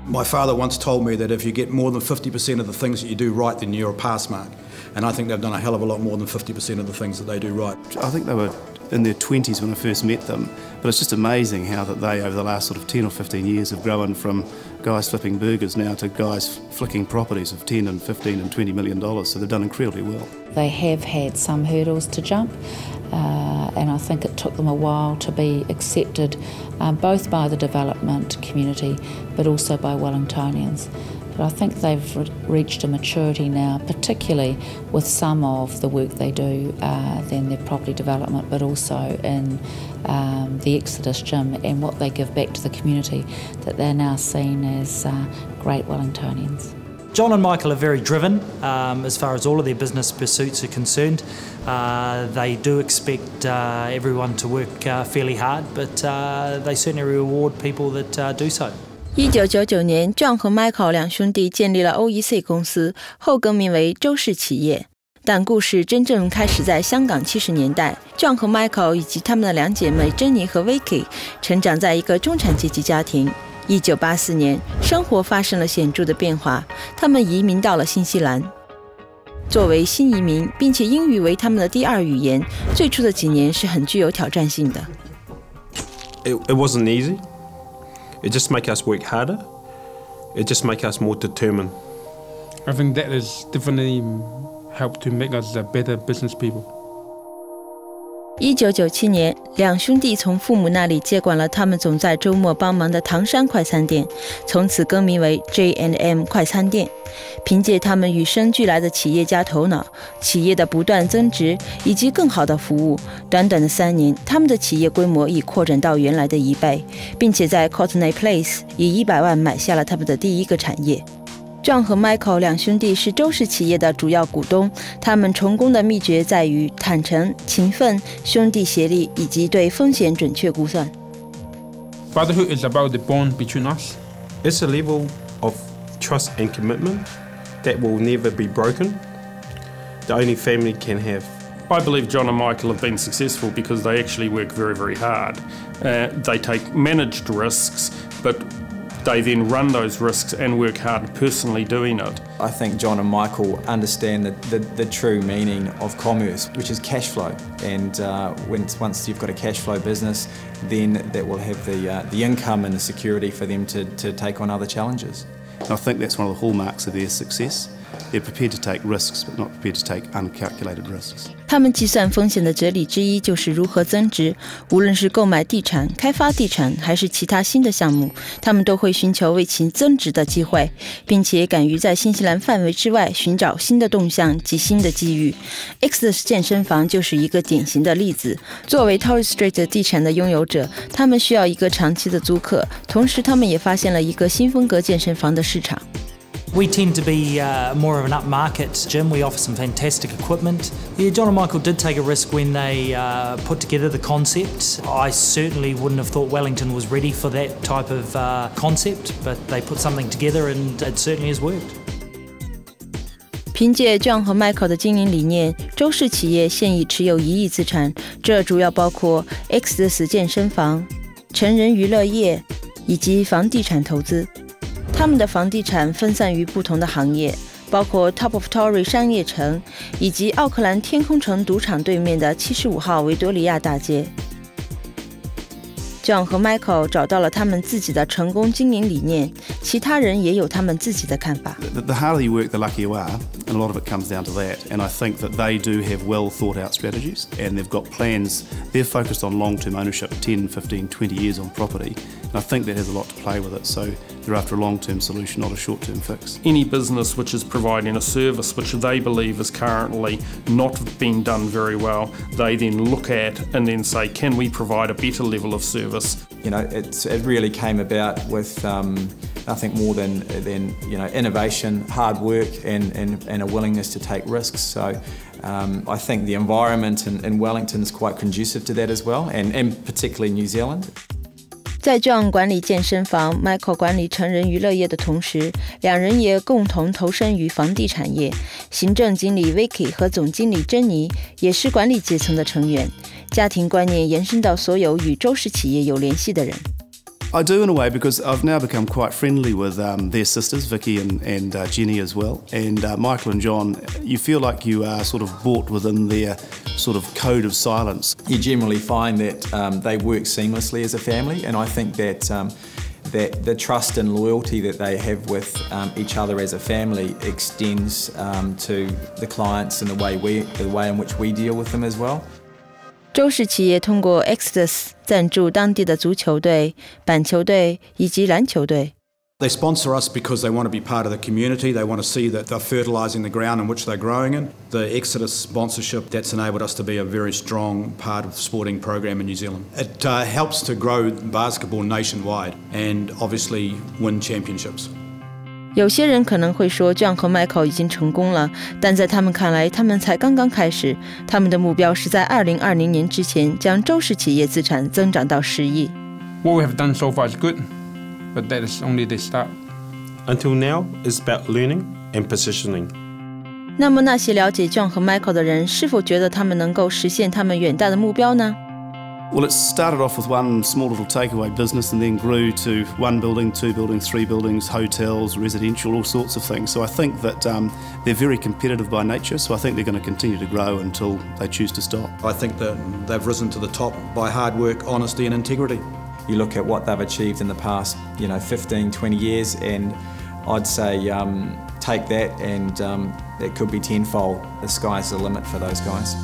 My father once told me that if you get more than 50% of the things that you do right, then you're a pass mark. And I think they've done a hell of a lot more than 50% of the things that they do right. I think they were in their 20s when I first met them, but it's just amazing how that they, over the last sort of 10 or 15 years, have grown from guys flipping burgers now to guys flicking properties of 10 and 15 and $20 million, so they've done incredibly well. They have had some hurdles to jump, and I think it took them a while to be accepted, both by the development community but also by Wellingtonians. But I think they've reached a maturity now, particularly with some of the work they do, then their property development, but also in the Exodus gym and what they give back to the community, that they're now seen as great Wellingtonians. John and Michael are very driven as far as all of their business pursuits are concerned. They do expect everyone to work fairly hard, but they certainly reward people that do so. 1999年 ，John 和 Michael 两兄弟建立了 OEC 公司，后更名为周氏企业。但故事真正开始在香港70年代。John 和 Michael 以及他们的两姐妹珍妮和 Vicky 成长在一个中产阶级家庭。1984年，生活发生了显著的变化，他们移民到了新西兰。作为新移民，并且英语为他们的第二语言，最初的几年是很具有挑战性的。It wasn't easy. It just makes us work harder. It just makes us more determined. I think that has definitely helped to make us better business people. 1997年，两兄弟从父母那里接管了他们总在周末帮忙的唐山快餐店，从此更名为 J&M 快餐店。凭借他们与生俱来的企业家头脑、企业的不断增值以及更好的服务，短短的3年，他们的企业规模已扩展到原来的1倍，并且在 Courtenay Place 以100万买下了他们的第一个产业。John 和 Michael 两兄弟是周氏企业的主要股东，他们成功的秘诀在于坦诚、勤奋、兄弟协力以及对风险准确估算。Fatherhood is about the bond between us. It's a level of trust and commitment that will never be broken. The only family can have. I believe John and Michael have been successful because they actually work very, very hard. They take managed risks, but they then run those risks and work hard personally doing it. I think John and Michael understand the true meaning of commerce, which is cash flow. And once you've got a cash flow business, then that will have the income and the security for them to take on other challenges. And I think that's one of the hallmarks of their success. They're prepared to take risks, but not prepared to take uncalculated risks. 他们计算风险的哲理之一就是如何增值。无论是购买地产、开发地产，还是其他新的项目，他们都会寻求为其增值的机会，并且敢于在新西兰范围之外寻找新的动向及新的机遇。Exodus 健身房就是一个典型的例子。作为 Torres Strait 地产的拥有者，他们需要一个长期的租客，同时他们也发现了一个新风格健身房的市场。We tend to be more of an upmarket gym. We offer some fantastic equipment. Yeah, John and Michael did take a risk when they put together the concept. I certainly wouldn't have thought Wellington was ready for that type of concept, but they put something together and it certainly has worked. 凭借 John 和 Michael 的经营理念，周氏企业现已持有1亿资产，这主要包括 Exodus 健身房、成人娱乐业以及房地产投资。他们的房地产分散于不同的行业，包括 Top of Tory 商业城以及奥克兰天空城赌场对面的75号维多利亚大街。John 和 Michael 找到了他们自己的成功经营理念，其他人也有他们自己的看法。The harder you work, the luckier you are, and a lot of it comes down to that. And I think that they do have well thought out strategies, and they've got plans. They're focused on long-term ownership, 10, 15, 20 years on property. And I think that has a lot to play with it. So they're after a long-term solution, not a short-term fix. Any business which is providing a service which they believe is currently not being done very well, they then look at and then say, can we provide a better level of service? You know, it really came about with nothing more than innovation, hard work, and a willingness to take risks. So I think the environment in Wellington is quite conducive to that as well, and particularly New Zealand. 在 John 管理健身房 ，Michael 管理成人娱乐业的同时，两人也共同投身于房地产业。行政经理 Vicky 和总经理珍妮也是管理阶层的成员。家庭观念延伸到所有与周氏企业有联系的人。I do in a way because I've now become quite friendly with their sisters, Vicky and Jenny as well. And Michael and John, you feel like you are sort of brought within their sort of code of silence. You generally find that they work seamlessly as a family, and I think that that the trust and loyalty that they have with each other as a family extends to the clients and the way in which we deal with them as well. 周氏企业通过 Exodus 赞助当地的足球队、板球队以及篮球队。They sponsor us because they want to be part of the community. They want to see that they're fertilising the ground in which they're growing in. The Exodus sponsorship, that's enabled us to be a very strong part of the sporting program in New Zealand. It helps to grow basketball nationwide and obviously win championships. 有些人可能会说 John 和 Michael 已经成功了，但在他们看来，他们才刚刚开始。他们的目标是在2020年之前将周氏企业资产增长到10亿。What we have done so far is good, but that is only the start. Until now, it's about learning and positioning. 那么那些了解 John 和 Michael 的人，是否觉得他们能够实现他们远大的目标呢？ Well, it started off with one small little takeaway business and then grew to 1 building, 2 buildings, 3 buildings, hotels, residential, all sorts of things. So I think that they're very competitive by nature, so I think they're going to continue to grow until they choose to stop. I think that they've risen to the top by hard work, honesty and integrity. You look at what they've achieved in the past, 15, 20 years, and I'd say take that and it could be tenfold. The sky's the limit for those guys.